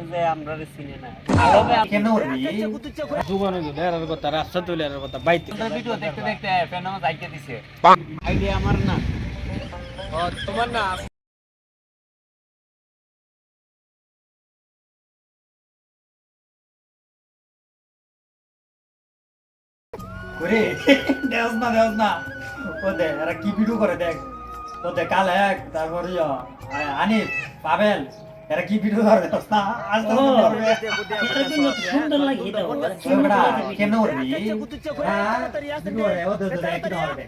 যে আমরা চিনি না কেন করবি দোকানে গেলে আর কথা রাস্তা তুলে আর কথা বাইতে আমরা ভিডিও দেখতে দেখতে ফ্যান আমার আইডিয়া দিছে আইডিয়া আমার না ও তোমার না করে দেখ না ও দেখ এরা কি ভিডিও করে দেখ ও দেখ কাল এক তারপরে আনিফ পাবেল এরা কি ভিডিও করে দেখ না আজ তো সুন্দর লাগে এটা বেটা কেন করবি হ্যাঁ ভিডিও করে ও তো দেখ কি হবে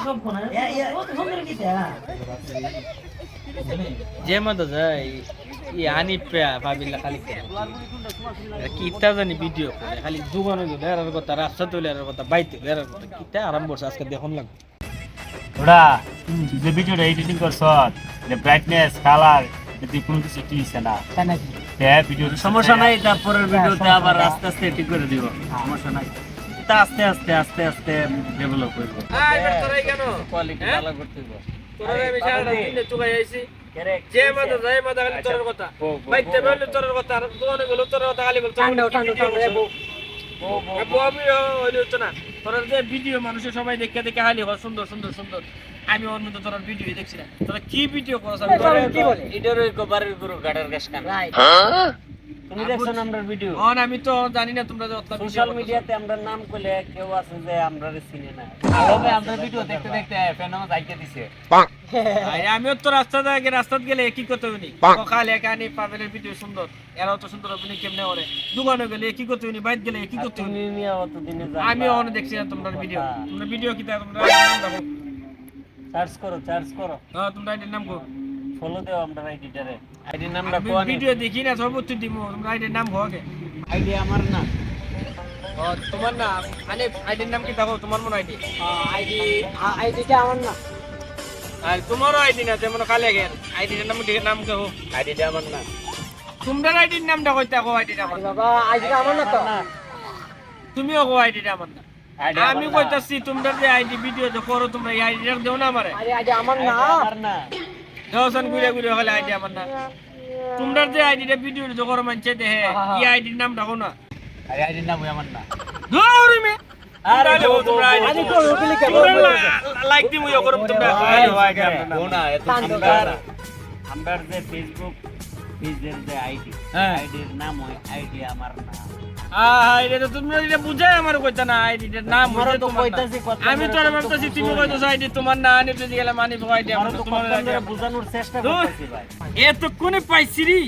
সব কোনা ও তো সুন্দর গীতা যে মতো যায় ই আনি ভাবিলা খালি কিতা জানি ভিডিও করে খালি দোকানে গেলে আর কথা রাস্তা তুলে আর কথা বাইতে আর কথা কিতা আরম্ভ করছে আজকে দেখুন লাগবে ওরা যে ভিডিওটা এডিটিং করছ ব্রাইটনেস কালার যদি কোনো কিছু ঠিক আছে না তাই নাকি হ্যাঁ ভিডিও সমস্যা নাই তারপরের ভিডিওতে আবার আস্তে আস্তে ঠিক করে দিব সমস্যা নাই তা আস্তে আস্তে আস্তে আস্তে ডেভেলপ করব তোরাই কেন কোয়ালিটি ভালো করতে হবে তোরা আমি সারা দিন চুকাই আইছি যে মতো যায় মতো খালি তোর কথা বাইতে বললে তোর কথা আর দোকানে গেল তোর কথা খালি বল আমি হইলে হতো না তোরা যে ভিডিও মানুষের সবাই দেখে দেখে খালি সুন্দর সুন্দর সুন্দর আমি ওর মতো তোর ভিডিও দেখছি না তোরা কি ভিডিও করছ কি বলে এটারও একবারের গুরু গাড়ার গ্যাস কান তুমি দেখছো না আমরা ভিডিও অন আমি তো জানি না তোমরা যে অতলা সোশ্যাল মিডিয়াতে আমরা নাম কইলে কেউ আছে যে আমরা চিনি না তবে আমরা ভিডিও দেখতে দেখতে ফ্যান আমার আইডিয়া দিছে আমিও তো রাস্তা গেলে কি করতে হইনি সকালে একানি পাবেলের ভিডিও সুন্দর এরাও তো সুন্দর আপনি কেমনে করে দোকানে গেলে কি করতে হইনি বাইরে গেলে কি করতে হইনি তুমি নিয়ে অতদিনে আমিও অনেক দেখছি না তোমরা ভিডিও কি তোমরা দেখো সার্চ করো হ্যাঁ তোমরা আইডির নাম কো ফলো দাও আমরা আইডিটারে আইডির নামটা কোন ভিডিও দেখি না সব উত্তর দিব তোমরা আইডির নাম হোকে আইডি আমার না ও তোমার না মানে আইডির নাম কি দেখো তোমার মনে আইডি আইডিটা আমার না আর তোমারও আইডি না যেমন কালে গেল আইডির নাম কো আইডিটা আমার না তোমরা আইডির নামটা কইতা কো আইডিটা আমার বাবা আইডিটা আমার না তো তুমিও কো আইডিটা আমার না আমি কইতাছি তোমরা যে আইডি ভিডিও যে করো তোমরা এই আইডিটা দেও না আমারে আরে আইডি আমার না আমার না দশন ঘুরে ঘুরে হলে আইডি আমার না তোমরা যে আইডিটা ভিডিও যে করো মানছে দেখে এই আইডির নাম ডাকো না আরে আইডির নাম আমার না দৌড়ি মে আরে তোমরা আইডি তো রুপিলি কে লাইক দিমু ইয়া করব তোমরা কোনা এত সুন্দর আমরা যে ফেসবুক পেজের যে আইডি আইডির নাম হয় আইডি আমার না এটা তো তুমি এটা বুঝাই আমার কইতা না আইডিটার নাম আমারও হইছে তো তোমার না। কইতাছি কথা আমি তো আর ভাবতাছি তুমি কইতাছো আইডি তোমার না আনি পেজে গেলে মানি আইডি আমার আমারও তো তোমার কথা বুঝানোর চেষ্টা করতেছি ভাই এত কোনে পাইছিরি